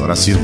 adoración.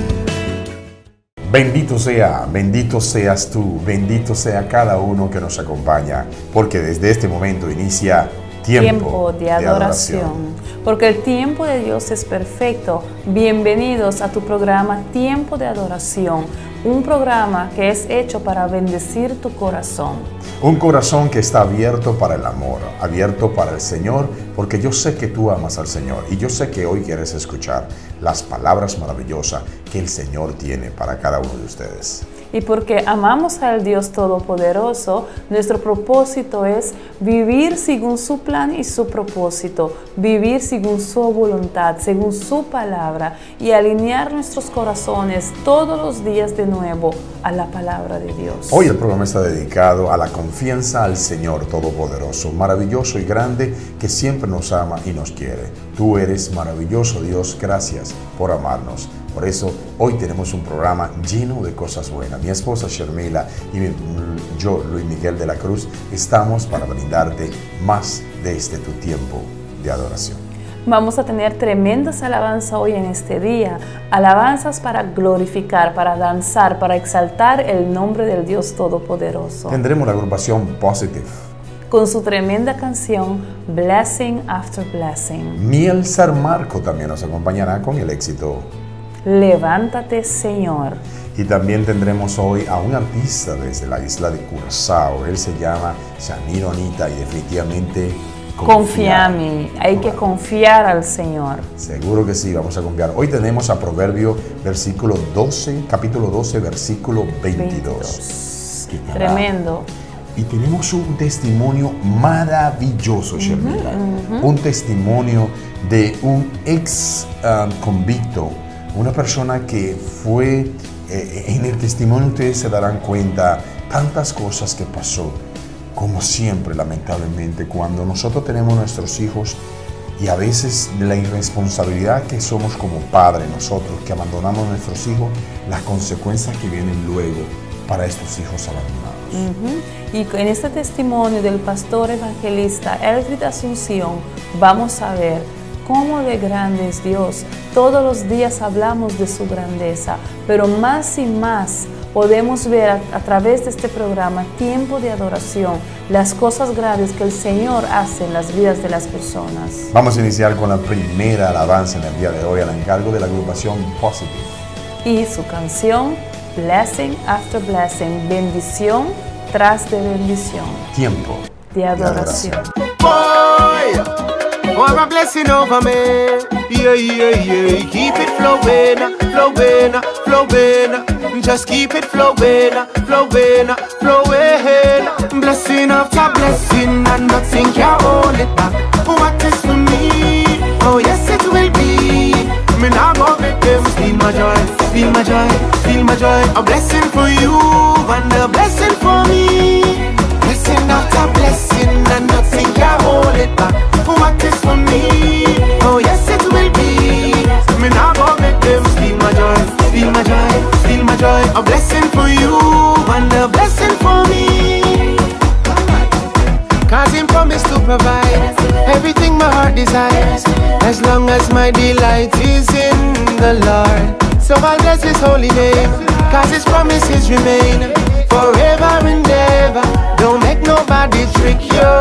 Bendito seas tú, bendito sea cada uno que nos acompaña, porque desde este momento inicia tiempo de adoración. Porque el tiempo de Dios es perfecto. Bienvenidos a tu programa Tiempo de Adoración, un programa que es hecho para bendecir tu corazón. Un corazón que está abierto para el amor, abierto para el Señor, porque yo sé que tú amas al Señor y yo sé que hoy quieres escuchar las palabras maravillosas que el Señor tiene para cada uno de ustedes. Y porque amamos al Dios Todopoderoso, nuestro propósito es vivir según su plan y su propósito, vivir según su voluntad, según su palabra y alinear nuestros corazones todos los días de nuevo a la palabra de Dios. Hoy el programa está dedicado a la confianza al Señor Todopoderoso, maravilloso y grande, que siempre nos ama y nos quiere. Tú eres maravilloso, Dios, gracias por amarnos. Por eso hoy tenemos un programa lleno de cosas buenas. Mi esposa Shermila y yo, Luis Miguel de la Cruz, estamos para brindarte más de tu tiempo de adoración. Vamos a tener tremendas alabanzas hoy en este día, alabanzas para glorificar, para danzar, para exaltar el nombre del Dios Todopoderoso. Tendremos la agrupación Positive con su tremenda canción Blessing After Blessing. Miel San Marco también nos acompañará con el éxito Levántate, Señor. Y también tendremos hoy a un artista desde la isla de Curazao. Él se llama Shamir Onita y definitivamente confía en mí. Hay que confiar al Señor. Seguro que sí, vamos a confiar. Hoy tenemos a Proverbio capítulo 12, versículo 22. Tremendo. Y tenemos un testimonio maravilloso, Shermila. Un testimonio de un ex convicto. Una persona que fue, en el testimonio ustedes se darán cuenta tantas cosas que pasó, como siempre, lamentablemente, cuando nosotros tenemos nuestros hijos y a veces la irresponsabilidad que somos como padres nosotros, que abandonamos a nuestros hijos, las consecuencias que vienen luego para estos hijos abandonados. Y en este testimonio del pastor evangelista Elfrid Asunción vamos a ver cómo de grande es Dios. Todos los días hablamos de su grandeza, pero más y más podemos ver a través de este programa Tiempo de Adoración las cosas grandes que el Señor hace en las vidas de las personas. Vamos a iniciar con la primera alabanza en el día de hoy al encargo de la agrupación Positive y su canción Blessing After Blessing, bendición tras de bendición. Tiempo de adoración. Oh, I'm a blessing over me. Yeah, yeah, yeah. Keep it flowing, flowing, flowing. Just keep it flowing, flowing, flowing. Blessing after blessing, and nothing can hold it back. What is for me? Oh, yes, it will be. Me now go make them steal my joy, steal my joy, steal my joy. A blessing for you, and a blessing for me. Blessing after blessing, and nothing can hold it back. What is for me? Oh yes it will be. Me now go make them steal my joy, steal my joy, steal my joy. A blessing for you and a blessing for me. Cause him promised to provide everything my heart desires, as long as my delight is in the Lord. So I'll bless his holy name, cause his promises remain forever and ever. Don't make nobody trick you.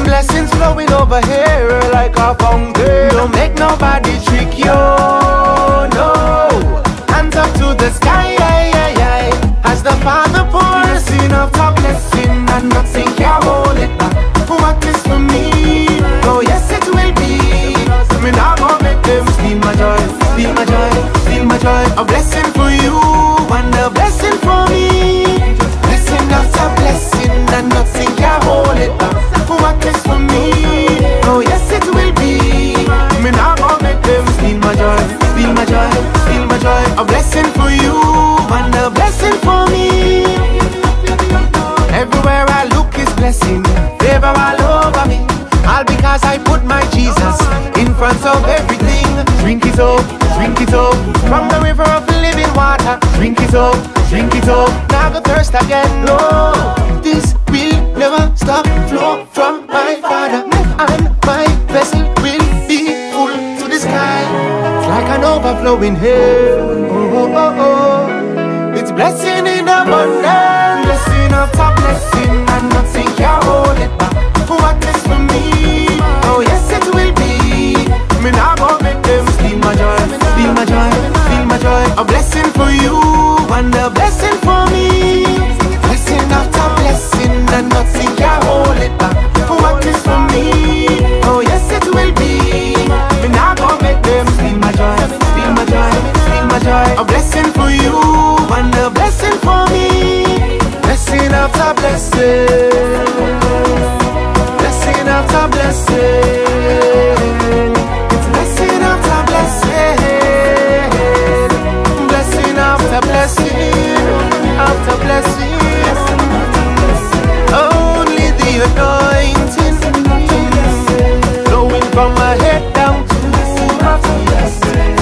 Blessings flowing over here like a fountain. Don't make nobody trick you, no. Hands up to the sky, as the Father pours in after blessing, and nothing can hold it back. What is for me? Oh yes it will be. Me now go make them steal my joy, steal my joy, steal my joy. A blessing for you and a blessing for me. Blessing after blessing, and nothing can hold it back. What is for me? Oh yes it will be. Me now go make them steal my joy, steal my joy, steal my joy. A blessing for you and a blessing for me. Everywhere I look is blessing, favor all over me. All because I put my Jesus in front of everything. Drink it up, drink it up. From the river of living water. Drink it up, drink it up. Now the thirst again, no. This will never stop flow from my Father, and my vessel will be full to the sky. Fly flowing here. Oh, oh, oh, oh. It's blessing in abundance. Blessing after blessing, and nothing can hold it back. What is for me? Oh yes, it will be. Me nah go make them steal my joy, steal my joy, steal my joy. A blessing for you and a blessing for me. Blessing after blessing, and nothing can hold it back. What is for me? Oh yes, it will be. Me nah go make them steal my joy, steal my joy, steal my joy. A blessing for you and a blessing for me. Blessing after blessing, blessing after blessing. It's blessing after blessing, blessing after blessing, after blessing. Only the anointing flowing from my head down to my feet.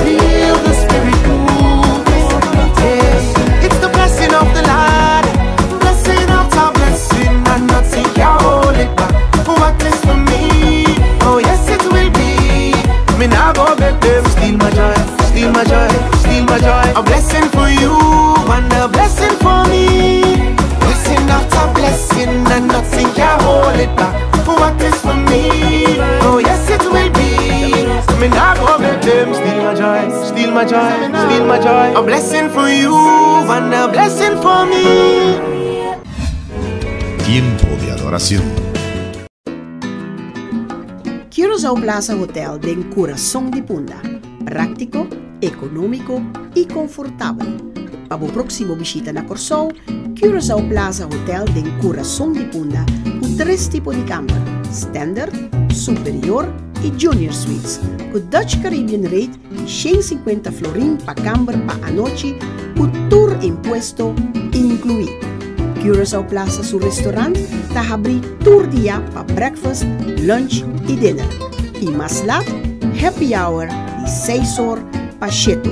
Feel the Spirit moving. Yeah. It's the blessing of the Lord, blessing after blessing, and nothing can hold it back. What is for me? Oh yes, it will be. Me nah go make them steal my joy, steal my joy, steal my joy. A blessing for you and a blessing for me. Blessing after blessing, and nothing can hold it back. What is for me? Oh yes, it will be. Me nah go make them steal my joy, steal my joy, steal my joy. A blessing for you and a blessing for me. Tiempo de adoración. Curaçao Plaza Hotel de Coração de Punda. Prático, económico y confortable. Para la próxima visita a Corsou, Curaçao Plaza Hotel de Coração de Punda con 3 tipos de cama: Standard, Superior y Junior Suites, con Dutch Caribbean Rate 150 florín para cama para anoche, con tour impuesto incluido. Curaçao Plaza, su restaurante, está abierto tour día para breakfast, lunch y dinner. Y más lat, happy hour de 6 horas para cheto.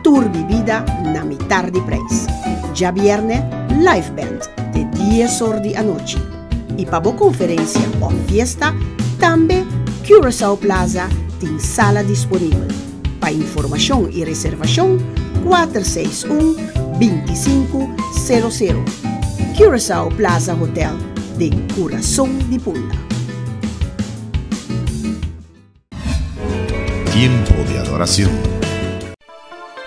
Tour bebida na mitad de precio. Ya viernes, live band de 10 horas de anoche. Y para conferencia o fiesta, también Curaçao Plaza tiene sala disponible. Para información y reservación, 461-2500. Curaçao Plaza Hotel de Coração de Punda. Tiempo de adoración.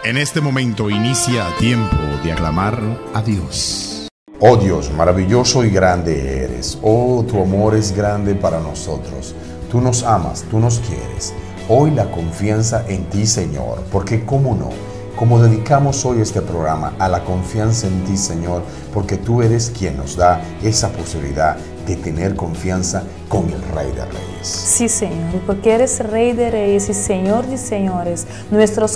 En este momento inicia tiempo de aclamar a Dios. Oh Dios, maravilloso y grande eres. Oh, tu amor es grande para nosotros. Tú nos amas, tú nos quieres. Hoy la confianza en ti, Señor, porque cómo no, como dedicamos hoy este programa a la confianza en ti, Señor, porque tú eres quien nos da esa posibilidad de tener confianza con el Rey de Reyes. Sí, Señor, y porque eres Rey de Reyes y Señor de Señores, nuestra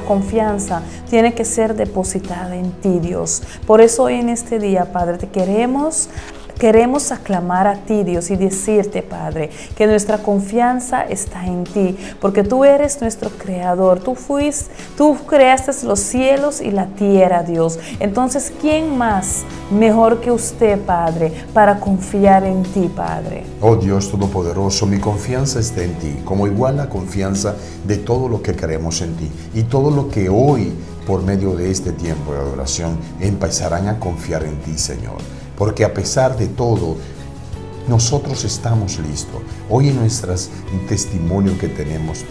confianza tiene que ser depositada en ti, Dios. Por eso hoy en este día, Padre, te queremos aclamar a ti, Dios, y decirte, Padre, que nuestra confianza está en ti, porque tú eres nuestro creador. Tú creaste los cielos y la tierra, Dios. Entonces, ¿quién más mejor que usted, Padre, para confiar en ti, Padre? Oh Dios Todopoderoso, mi confianza está en ti, como igual la confianza de todo lo que creemos en ti y todo lo que hoy, por medio de este tiempo de adoración, empezarán a confiar en ti, Señor. Porque a pesar de todo, nosotros estamos listos. Hoy en nuestro testimonio que tenemos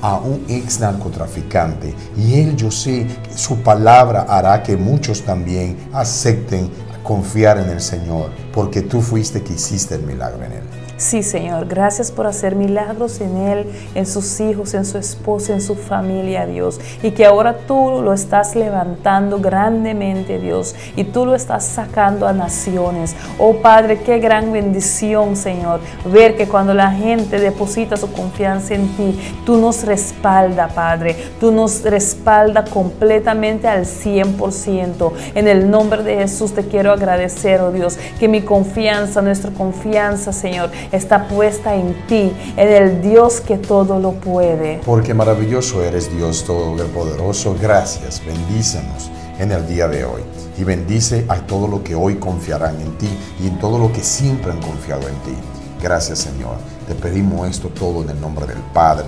a un ex narcotraficante y él, yo sé, su palabra hará que muchos también acepten confiar en el Señor, porque tú fuiste que hiciste el milagro en él. Sí, Señor, gracias por hacer milagros en él, en sus hijos, en su esposa, en su familia, Dios. Y que ahora tú lo estás levantando grandemente, Dios. Y tú lo estás sacando a naciones. Oh, Padre, qué gran bendición, Señor. Ver que cuando la gente deposita su confianza en ti, tú nos respalda, Padre. Tú nos respalda completamente al 100%. En el nombre de Jesús te quiero agradecer, oh Dios, que mi confianza, nuestra confianza, Señor, está puesta en ti, en el Dios que todo lo puede. Porque maravilloso eres, Dios Todopoderoso. Gracias, bendícenos en el día de hoy. Y bendice a todo lo que hoy confiarán en ti y en todo lo que siempre han confiado en ti. Gracias, Señor. Te pedimos esto todo en el nombre del Padre,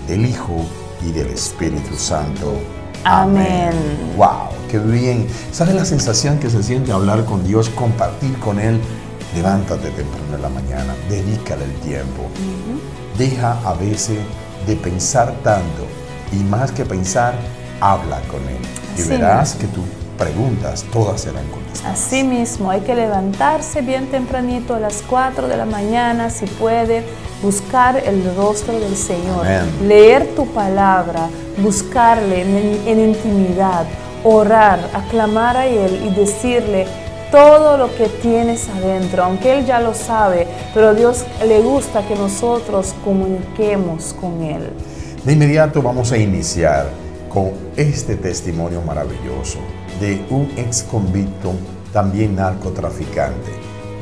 del Hijo y del Espíritu Santo. Amén. ¡Wow! ¡Qué bien! ¿Sabes la sensación que se siente hablar con Dios, compartir con Él? Levántate temprano en la mañana, dedícale el tiempo. Deja a veces de pensar tanto y más que pensar, habla con Él. Y Así verás mismo. que tus preguntas todas serán contestadas. Así mismo, hay que levantarse bien tempranito a las 4 de la mañana, si puede, buscar el rostro del Señor, Amén. leer tu palabra, buscarle en intimidad, orar, aclamar a Él y decirle todo lo que tienes adentro, aunque Él ya lo sabe, pero a Dios le gusta que nosotros comuniquemos con Él. De inmediato vamos a iniciar con este testimonio maravilloso de un ex convicto, también narcotraficante.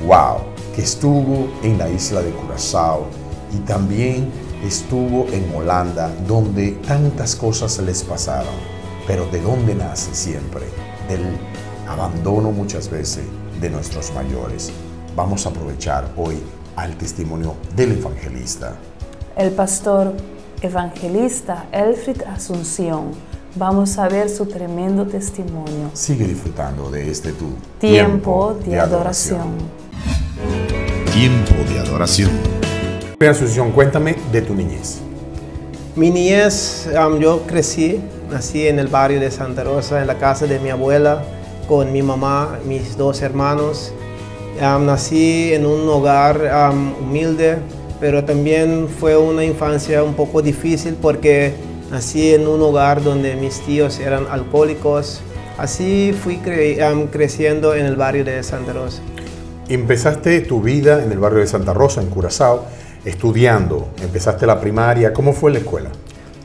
¡Wow! Que estuvo en la isla de Curazao y también estuvo en Holanda, donde tantas cosas les pasaron. Pero ¿de dónde nace siempre? Del abandono muchas veces de nuestros mayores. Vamos a aprovechar hoy al testimonio del evangelista. El pastor evangelista Elfrid Asunción. Vamos a ver su tremendo testimonio. Sigue disfrutando de este tu Tiempo de adoración. Tiempo de adoración. Asunción, cuéntame de tu niñez. Mi niñez, yo nací en el barrio de Santa Rosa, en la casa de mi abuela, con mi mamá, mis dos hermanos. Nací en un hogar humilde, pero también fue una infancia un poco difícil porque nací en un hogar donde mis tíos eran alcohólicos. Así fui creciendo en el barrio de Santa Rosa. Empezaste tu vida en el barrio de Santa Rosa, en Curazao, estudiando. Empezaste la primaria. ¿Cómo fue la escuela?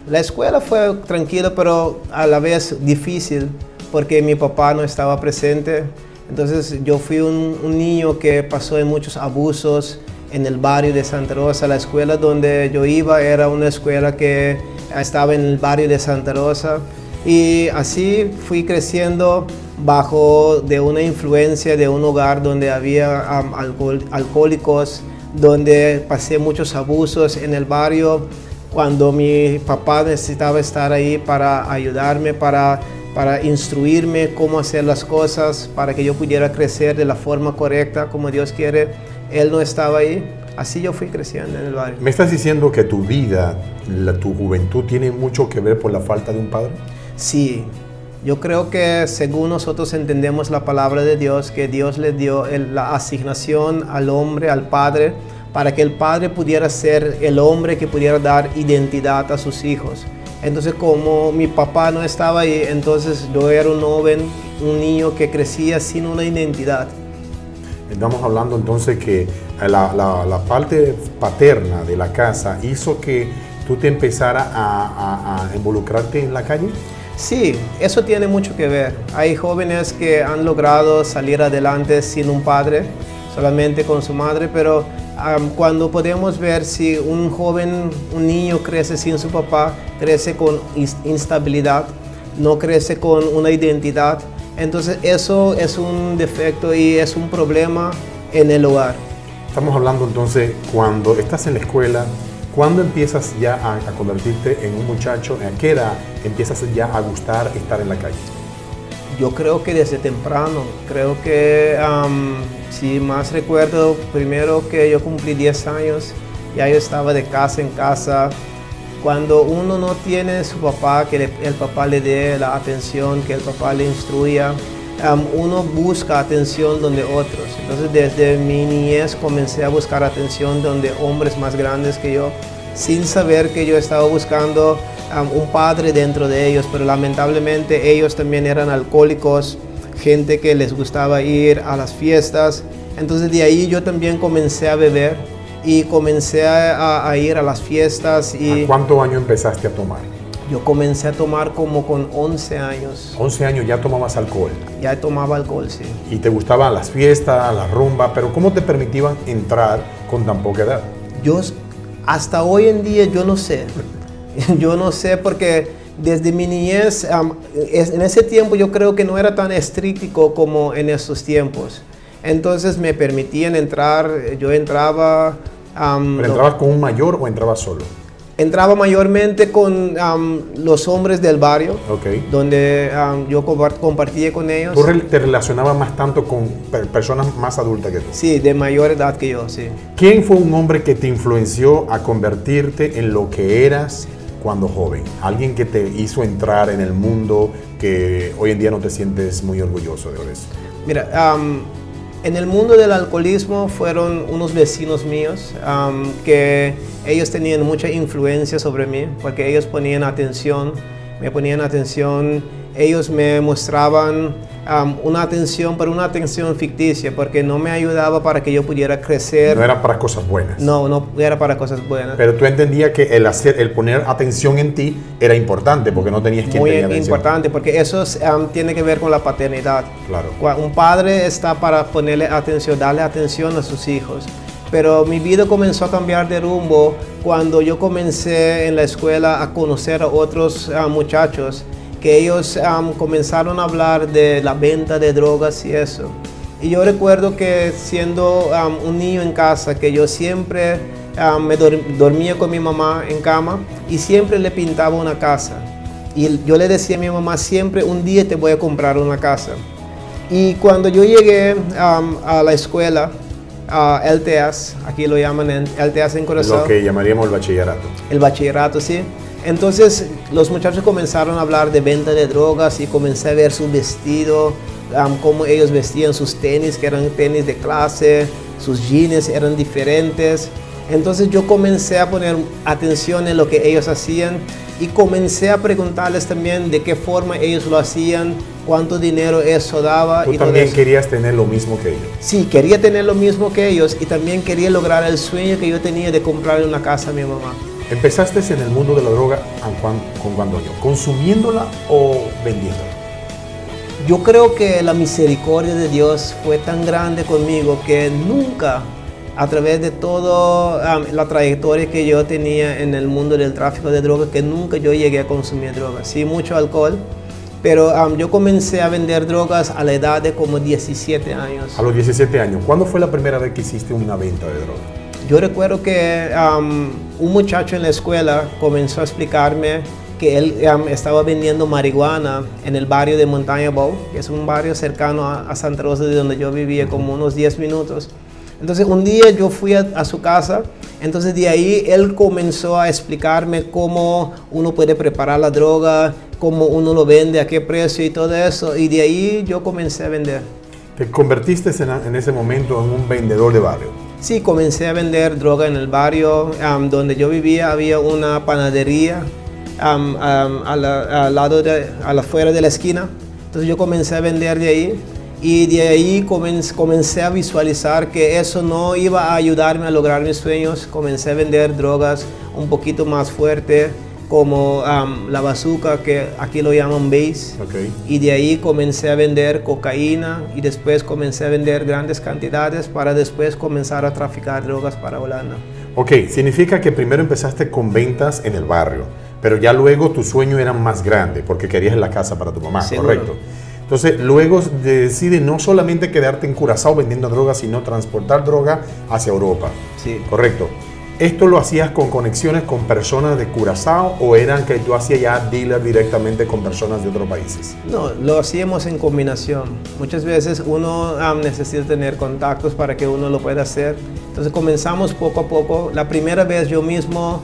La escuela fue tranquila, pero a la vez difícil, porque mi papá no estaba presente. Entonces yo fui un niño que pasó en muchos abusos en el barrio de Santa Rosa. La escuela donde yo iba era una escuela que estaba en el barrio de Santa Rosa. Y así fui creciendo bajo de una influencia de un hogar donde había alcohólicos, donde pasé muchos abusos en el barrio. Cuando mi papá necesitaba estar ahí para ayudarme, para instruirme cómo hacer las cosas, para que yo pudiera crecer de la forma correcta, como Dios quiere, Él no estaba ahí. Así yo fui creciendo en el barrio. ¿Me estás diciendo que tu vida, tu juventud, tiene mucho que ver por la falta de un padre? Sí, yo creo que según nosotros entendemos la palabra de Dios, que Dios le dio la asignación al hombre, al padre, para que el padre pudiera ser el hombre que pudiera dar identidad a sus hijos. Entonces, como mi papá no estaba ahí, entonces yo era un joven, un niño que crecía sin una identidad. Estamos hablando entonces que la parte paterna de la casa hizo que tú te empezaras a involucrarte en la calle. Sí, eso tiene mucho que ver. Hay jóvenes que han logrado salir adelante sin un padre, solamente con su madre, pero cuando podemos ver si un joven, un niño crece sin su papá, crece con instabilidad, no crece con una identidad, entonces eso es un defecto y es un problema en el hogar. Estamos hablando entonces cuando estás en la escuela. ¿Cuándo empiezas ya a convertirte en un muchacho? ¿A qué edad empiezas ya a gustar estar en la calle? Yo creo que desde temprano. Creo que, si más recuerdo, primero que yo cumplí 10 años, ya yo estaba de casa en casa. Cuando uno no tiene su papá, que el papá le dé la atención, que el papá le instruya, uno busca atención donde otros. Entonces desde mi niñez comencé a buscar atención donde hombres más grandes que yo, sin saber que yo estaba buscando un padre dentro de ellos, pero lamentablemente ellos también eran alcohólicos, gente que les gustaba ir a las fiestas. Entonces de ahí yo también comencé a beber y comencé a ir a las fiestas. Y ¿A cuántos años empezaste a tomar? yo comencé a tomar como con 11 años. 11 años ya tomabas alcohol. Ya tomaba alcohol, sí. Y te gustaban las fiestas, la rumba, pero ¿cómo te permitían entrar con tan poca edad? Yo hasta hoy en día yo no sé. Yo no sé porque desde mi niñez, en ese tiempo yo creo que no era tan estricto como en estos tiempos. Entonces me permitían entrar, yo entraba... ¿Pero entrabas con un mayor o entrabas solo? Entraba mayormente con los hombres del barrio, donde yo compartía con ellos. ¿Tú te relacionabas más tanto con personas más adultas que tú? Sí, de mayor edad que yo, sí. ¿Quién fue un hombre que te influenció a convertirte en lo que eras cuando joven? Alguien que te hizo entrar en el mundo que hoy en día no te sientes muy orgulloso de eso. Mira, en el mundo del alcoholismo fueron unos vecinos míos que ellos tenían mucha influencia sobre mí porque ellos me ponían atención, ellos me mostraban una atención, pero una atención ficticia porque no me ayudaba para que yo pudiera crecer. No era para cosas buenas. No, no era para cosas buenas. Pero tú entendías que el poner atención en ti era importante porque no tenías quien tenía atención. Muy importante porque eso tiene que ver con la paternidad. Claro. Un padre está para ponerle atención, darle atención a sus hijos. Pero mi vida comenzó a cambiar de rumbo cuando yo comencé en la escuela a conocer a otros muchachos que ellos comenzaron a hablar de la venta de drogas y eso. Y yo recuerdo que siendo un niño en casa, que yo siempre me dormía con mi mamá en cama y siempre le pintaba una casa. Y yo le decía a mi mamá siempre, un día te voy a comprar una casa. Y cuando yo llegué a la escuela, LTAS, aquí lo llaman LTAS en Curazao. Lo que llamaríamos el bachillerato. El bachillerato, sí. Entonces los muchachos comenzaron a hablar de venta de drogas y comencé a ver su vestido, cómo ellos vestían sus tenis, que eran tenis de clase, sus jeans eran diferentes. Entonces yo comencé a poner atención en lo que ellos hacían y comencé a preguntarles también de qué forma ellos lo hacían, cuánto dinero eso daba. ¿Tú también querías tener lo mismo que ellos? Sí, quería tener lo mismo que ellos y también quería lograr el sueño que yo tenía de comprarle una casa a mi mamá. ¿Empezaste en el mundo de la droga con cuántos años? ¿Consumiéndola o vendiéndola? Yo creo que la misericordia de Dios fue tan grande conmigo que nunca, a través de toda la trayectoria que yo tenía en el mundo del tráfico de drogas, que nunca yo llegué a consumir drogas. Sí, mucho alcohol, pero yo comencé a vender drogas a la edad de como 17 años. A los 17 años. ¿Cuándo fue la primera vez que hiciste una venta de drogas? Yo recuerdo que un muchacho en la escuela comenzó a explicarme que él estaba vendiendo marihuana en el barrio de Montaña Bow, que es un barrio cercano a Santa Rosa, de donde yo vivía, como unos 10 minutos. Entonces un día yo fui a su casa, entonces de ahí él comenzó a explicarme cómo uno puede preparar la droga, cómo uno lo vende, a qué precio y todo eso, y de ahí yo comencé a vender. ¿Te convertiste en ese momento en un vendedor de barrio? Sí, comencé a vender droga en el barrio donde yo vivía. Había una panadería al lado afuera de la esquina. Entonces yo comencé a vender de ahí y de ahí comencé a visualizar que eso no iba a ayudarme a lograr mis sueños. Comencé a vender drogas un poquito más fuerte, como la bazooka, que aquí lo llaman base. Y de ahí comencé a vender cocaína y después comencé a vender grandes cantidades para después comenzar a traficar drogas para Holanda. Ok, significa que primero empezaste con ventas en el barrio, pero ya luego tu sueño era más grande porque querías la casa para tu mamá, seguro. ¿correcto? Entonces luego decides no solamente quedarte en Curazao vendiendo drogas, sino transportar droga hacia Europa. Sí. ¿Correcto? ¿Esto lo hacías con conexiones con personas de Curazao o eran que tú hacías ya dealer directamente con personas de otros países? No, lo hacíamos en combinación. Muchas veces uno necesita tener contactos para que uno lo pueda hacer. Entonces comenzamos poco a poco. La primera vez yo mismo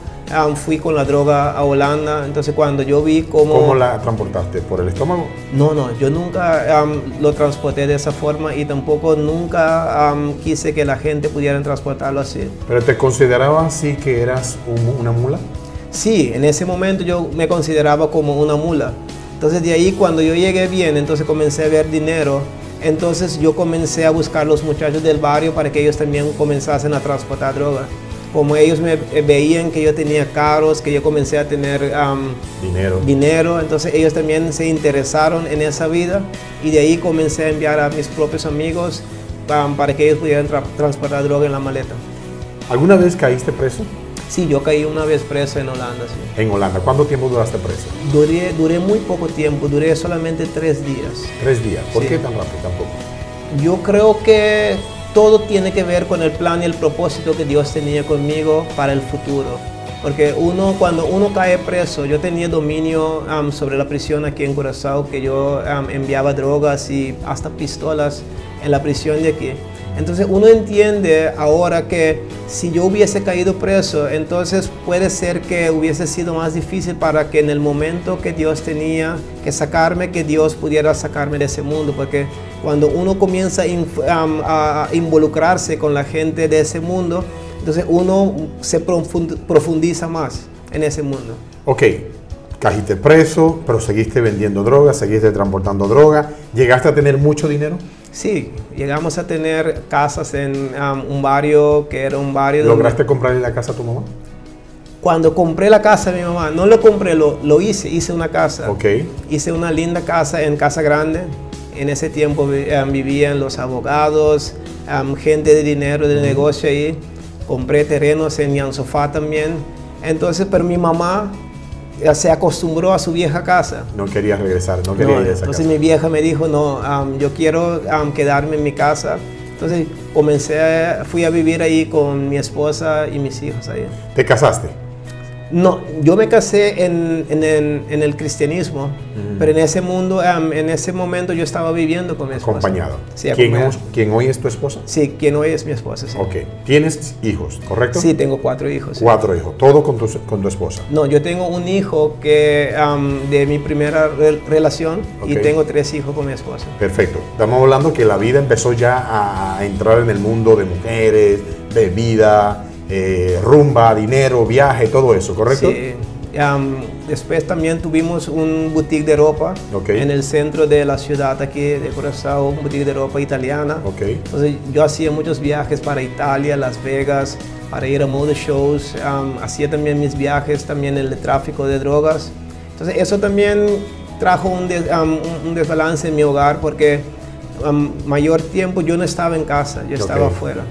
fui con la droga a Holanda. Entonces cuando yo vi cómo... ¿Cómo la transportaste? ¿Por el estómago? No, yo nunca lo transporté de esa forma y tampoco nunca quise que la gente pudiera transportarlo así. ¿Pero te considerabas así que eras una mula? Sí, en ese momento yo me consideraba como una mula. Entonces de ahí cuando yo llegué bien, entonces comencé a ver dinero. Entonces yo comencé a buscar los muchachos del barrio para que ellos también comenzasen a transportar droga. Como ellos me veían que yo tenía carros, que yo comencé a tener dinero, entonces ellos también se interesaron en esa vida y de ahí comencé a enviar a mis propios amigos para que ellos pudieran transportar droga en la maleta. ¿Alguna vez caíste preso? Sí, yo caí una vez preso en Holanda. Sí. ¿En Holanda? ¿Cuánto tiempo duraste preso? Duré muy poco tiempo, duré solamente 3 días. 3 días. ¿Por sí. qué tan rápido tampoco? Yo creo que todo tiene que ver con el plan y el propósito que Dios tenía conmigo para el futuro. Porque cuando uno cae preso, yo tenía dominio sobre la prisión aquí en Curazao, que yo enviaba drogas y hasta pistolas en la prisión de aquí. Entonces uno entiende ahora que si yo hubiese caído preso, entonces puede ser que hubiese sido más difícil para que en el momento que Dios tenía que sacarme, que Dios pudiera sacarme de ese mundo. Porque cuando uno comienza a involucrarse con la gente de ese mundo, entonces uno se profundiza más en ese mundo. Ok, caíste preso, pero seguiste vendiendo droga, seguiste transportando droga. ¿Llegaste a tener mucho dinero? Sí, llegamos a tener casas en un barrio que era un barrio... ¿Lograste comprarle la casa a tu mamá? Cuando compré la casa a mi mamá, no lo compré, lo hice una casa. Ok. Hice una linda casa en Casa Grande. En ese tiempo vivían los abogados, gente de dinero, de negocio ahí. Compré terrenos en Yansofá también. Entonces, pero mi mamá se acostumbró a su vieja casa. No quería regresar, no quería ir a esa entonces casa. Mi vieja me dijo, no, yo quiero quedarme en mi casa. Entonces fui a vivir ahí con mi esposa y mis hijos ahí. ¿Te casaste? No, yo me casé en el cristianismo, pero en ese mundo, en ese momento yo estaba viviendo con mi esposa. Acompañado. Sí, ¿Quién hoy es tu esposa? Sí, quien hoy es mi esposa, sí. Ok. ¿Tienes hijos, correcto? Sí, tengo 4 hijos. Sí. 4 hijos, todo con tu esposa. No, yo tengo un hijo que de mi primera relación y tengo 3 hijos con mi esposa. Perfecto. Estamos hablando que la vida empezó ya a entrar en el mundo de mujeres, bebida, rumba, dinero, viaje, todo eso, ¿correcto? Sí. Después también tuvimos un boutique de ropa en el centro de la ciudad aquí de Curazao, un boutique de ropa italiana. Entonces yo hacía muchos viajes para Italia, Las Vegas, para ir a motor shows. Hacía también mis viajes también en el tráfico de drogas. Entonces eso también trajo un desbalance en mi hogar porque mayor tiempo yo no estaba en casa, yo estaba afuera.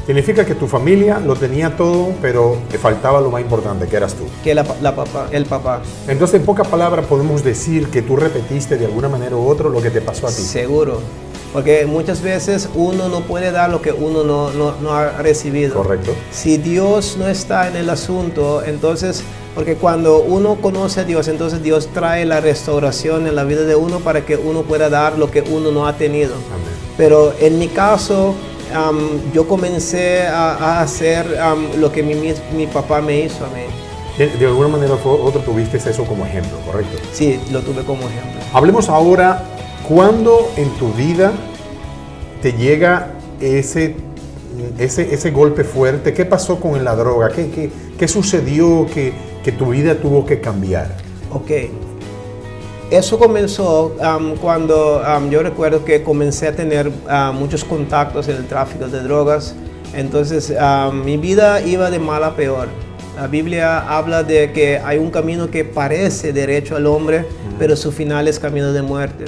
Significa que tu familia lo tenía todo, pero te faltaba lo más importante, que eras tú. Que el papá. Entonces, en pocas palabras, podemos decir que tú repetiste de alguna manera u otra lo que te pasó a ti. Seguro. Porque muchas veces uno no puede dar lo que uno no ha recibido. Correcto. Si Dios no está en el asunto, entonces, porque cuando uno conoce a Dios, entonces Dios trae la restauración en la vida de uno para que uno pueda dar lo que uno no ha tenido. Amén. Pero en mi caso, yo comencé a hacer lo que mi papá me hizo a mí. De alguna manera u otra tuviste eso como ejemplo, ¿correcto? Sí, lo tuve como ejemplo. Hablemos ahora, ¿cuándo en tu vida te llega ese golpe fuerte? ¿Qué pasó con la droga? ¿Qué sucedió que tu vida tuvo que cambiar? Ok. Eso comenzó cuando yo recuerdo que comencé a tener muchos contactos en el tráfico de drogas. Entonces mi vida iba de mal a peor. La Biblia habla de que hay un camino que parece derecho al hombre, pero su final es camino de muerte.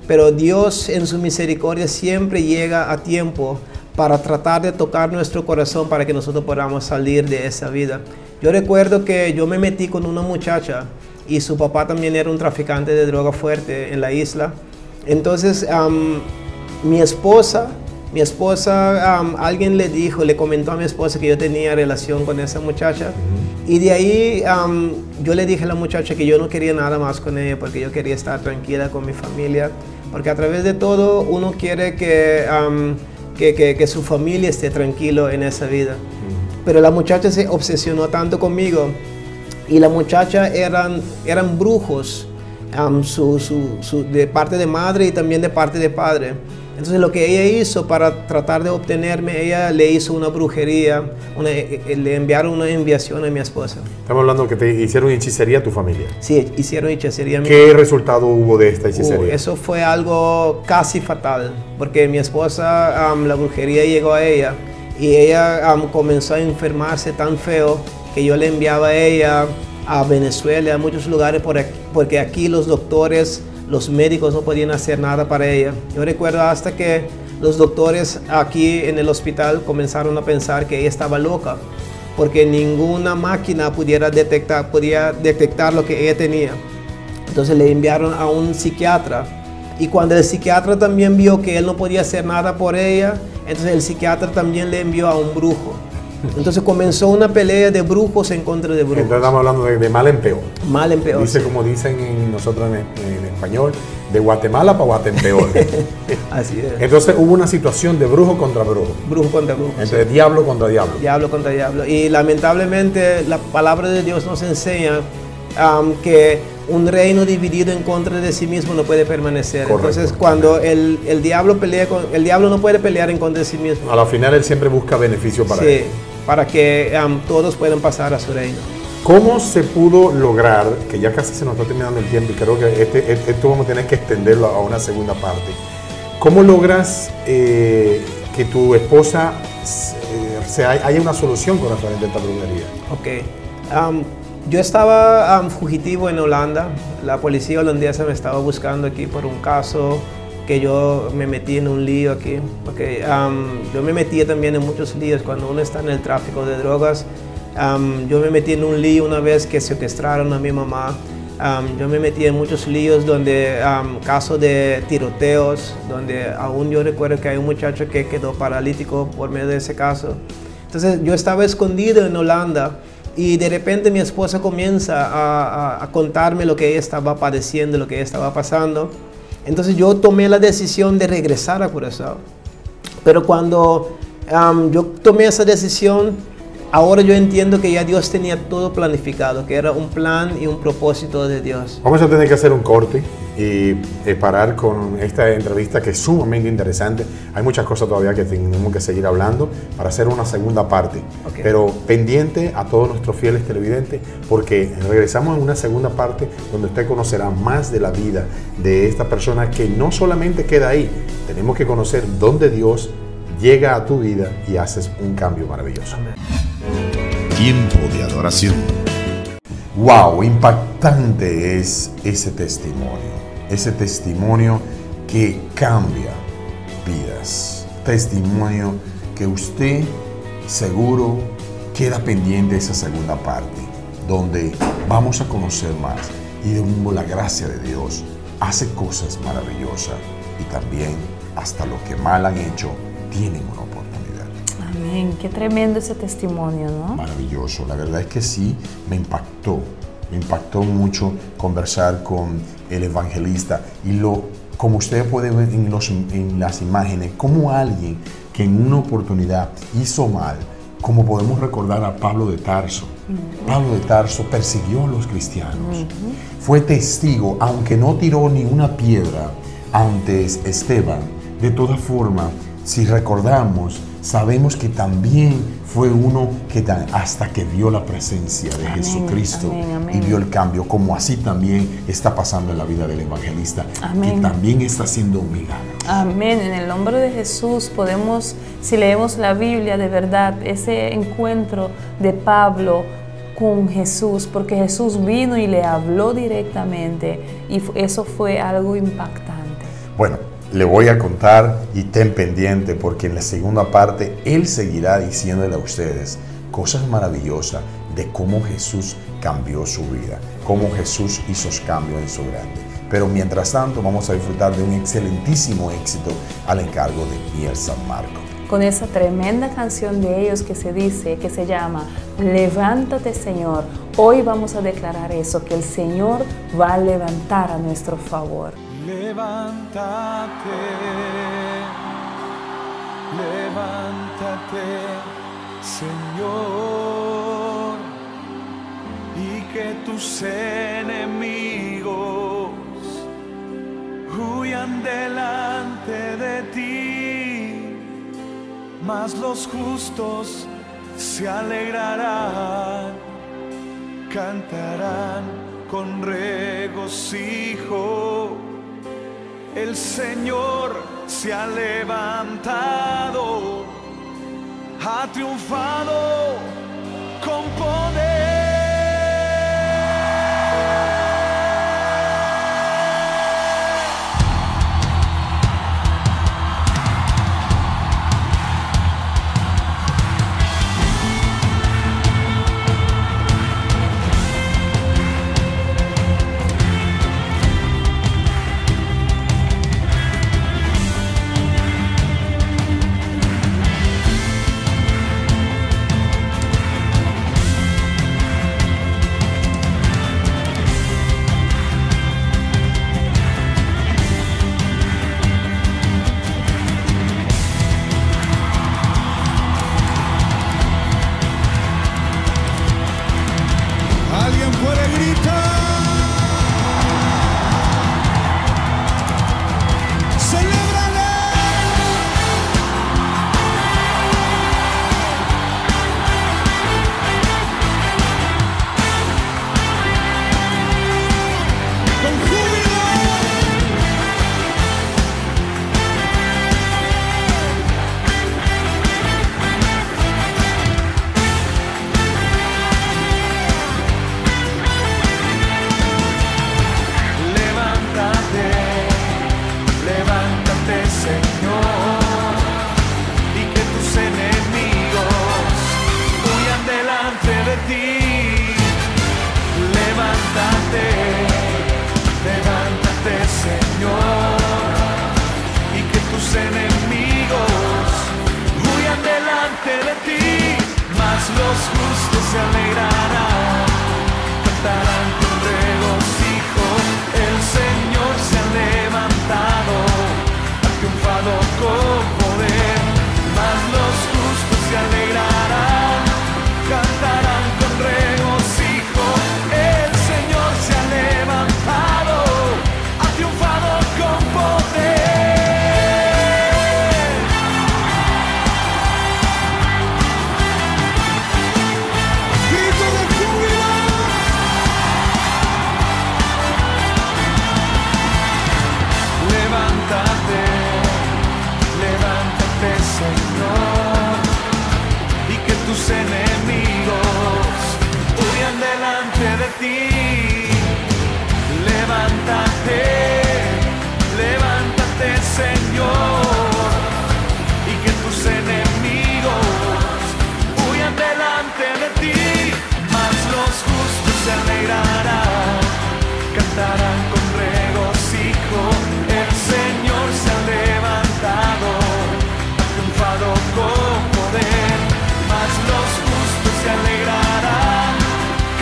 Pero Dios en su misericordia siempre llega a tiempo para tratar de tocar nuestro corazón para que nosotros podamos salir de esa vida. Yo recuerdo que yo me metí con una muchacha y su papá también era un traficante de droga fuerte en la isla. Entonces mi esposa, alguien le comentó a mi esposa que yo tenía relación con esa muchacha. Y de ahí yo le dije a la muchacha que yo no quería nada más con ella porque yo quería estar tranquila con mi familia. Porque a través de todo uno quiere que su familia esté tranquilo en esa vida. Pero la muchacha se obsesionó tanto conmigo. Y la muchacha eran brujos, de parte de madre y también de parte de padre. Entonces lo que ella hizo para tratar de obtenerme, ella le hizo una brujería, le enviaron una enviación a mi esposa. Estamos hablando que te hicieron hechicería a tu familia. Sí, hicieron hechicería. ¿Qué resultado hubo de esta hechicería? Eso fue algo casi fatal, porque mi esposa, la brujería llegó a ella y ella comenzó a enfermarse tan feo que yo le enviaba a ella a Venezuela, a muchos lugares, porque aquí los doctores, los médicos no podían hacer nada para ella. Yo recuerdo hasta que los doctores aquí en el hospital comenzaron a pensar que ella estaba loca, porque ninguna máquina podía detectar lo que ella tenía. Entonces le enviaron a un psiquiatra, y cuando el psiquiatra también vio que él no podía hacer nada por ella, entonces el psiquiatra también le envió a un brujo. Entonces comenzó una pelea de brujos en contra de brujos. Entonces estamos hablando de mal en peor. Mal en peor. Dice, como dicen nosotros en español, de Guatemala para Guatempeor. Así es. Entonces hubo una situación de brujo contra brujo. Brujo contra brujo. Entonces Sí. diablo contra diablo. Diablo contra diablo. Y lamentablemente la palabra de Dios nos enseña que un reino dividido en contra de sí mismo no puede permanecer. Correcto. Entonces cuando el diablo pelea el diablo no puede pelear en contra de sí mismo. A la final él siempre busca beneficio para Sí, él. para que todos puedan pasar a su reino. ¿Cómo se pudo lograr, que ya casi se nos está terminando el tiempo y creo que esto vamos a tener que extenderlo a una segunda parte? ¿Cómo logras que tu esposa haya una solución con referente a esta brujería? Ok. Yo estaba fugitivo en Holanda. La policía holandesa me estaba buscando aquí por un caso que yo me metí en un lío aquí. Porque yo me metí también en muchos líos cuando uno está en el tráfico de drogas. Yo me metí en un lío una vez que secuestraron a mi mamá. Yo me metí en muchos líos donde casos de tiroteos, donde aún yo recuerdo que hay un muchacho que quedó paralítico por medio de ese caso. Entonces yo estaba escondido en Holanda y de repente mi esposa comienza a contarme lo que ella estaba padeciendo, lo que ella estaba pasando. Entonces yo tomé la decisión de regresar a Curazao. Pero cuando yo tomé esa decisión, ahora yo entiendo que ya Dios tenía todo planificado, que era un plan y un propósito de Dios. Vamos a tener que hacer un corte y parar con esta entrevista que es sumamente interesante. Hay muchas cosas todavía que tenemos que seguir hablando para hacer una segunda parte. Okay. Pero pendiente a todos nuestros fieles televidentes, porque regresamos en una segunda parte donde usted conocerá más de la vida de esta persona que no solamente queda ahí. Tenemos que conocer dónde Dios llega a tu vida y haces un cambio maravilloso. Amén. Tiempo de adoración. Wow, impactante es ese testimonio que cambia vidas, testimonio que usted seguro queda pendiente de esa segunda parte, donde vamos a conocer más y de la gracia de Dios hace cosas maravillosas y también hasta los que mal han hecho tienen una oportunidad. Amén, qué tremendo ese testimonio, ¿no? Maravilloso, la verdad es que sí, me impactó mucho conversar con el evangelista y como ustedes pueden ver en las imágenes, como alguien que en una oportunidad hizo mal, como podemos recordar a Pablo de Tarso. Pablo de Tarso persiguió a los cristianos, fue testigo, aunque no tiró ni una piedra ante Esteban. De todas formas, si recordamos, sabemos que también fue uno que hasta que vio la presencia de Jesucristo y vio el cambio, como así también está pasando en la vida del evangelista, que también está haciendo un milagro. Amén. En el nombre de Jesús podemos, si leemos la Biblia de verdad, ese encuentro de Pablo con Jesús, porque Jesús vino y le habló directamente y eso fue algo impactante. Bueno, le voy a contar y ten pendiente porque en la segunda parte Él seguirá diciéndole a ustedes cosas maravillosas de cómo Jesús cambió su vida, cómo Jesús hizo cambios en su grande. Pero mientras tanto vamos a disfrutar de un excelentísimo éxito al encargo de Miel San Marco. Con esa tremenda canción de ellos que se llama Levántate, Señor. Hoy vamos a declarar eso, que el Señor va a levantar a nuestro favor. Levántate, levántate, Señor, y que tus enemigos huyan delante de ti, mas los justos se alegrarán, cantarán con regocijo. El Señor se ha levantado, ha triunfado con poder. se alegrarán, cantarán con regocijo. El Señor se ha levantado, ha triunfado con poder. Mas los justos se alegrarán, cantarán con regocijo. El Señor se ha levantado, ha triunfado con poder. Grito de júbilo. Levántate, levántate, Señor, y que tus enemigos huyan delante de ti. Levántate, levántate, Señor, y que tus enemigos huyan delante de ti. Mas los justos se alegrarán, cantarán con regocijo. El Señor se ha levantado, ha triunfado con poder. Mas los justos se alegrarán,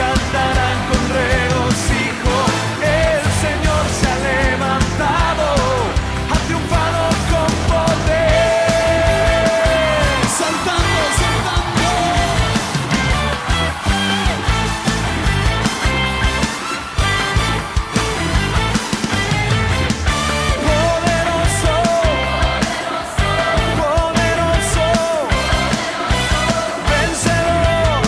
cantarán con regocijo. El Señor se ha levantado, ha triunfado con poder. Saltando, saltando. Poderoso, poderoso, vencedor,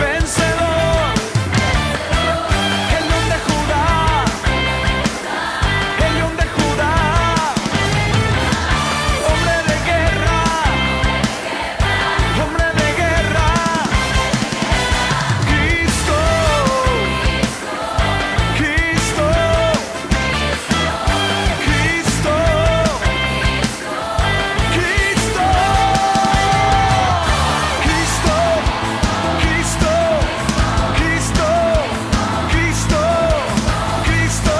vencedor. El león de Judá, el león de Judá, hombre de guerra, hombre de guerra. Cristo, Cristo, Cristo, Cristo, Cristo, Cristo, Cristo, Cristo, Cristo,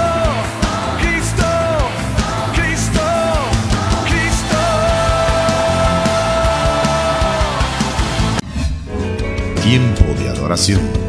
Cristo, Cristo, Cristo. Tiempo de adoración.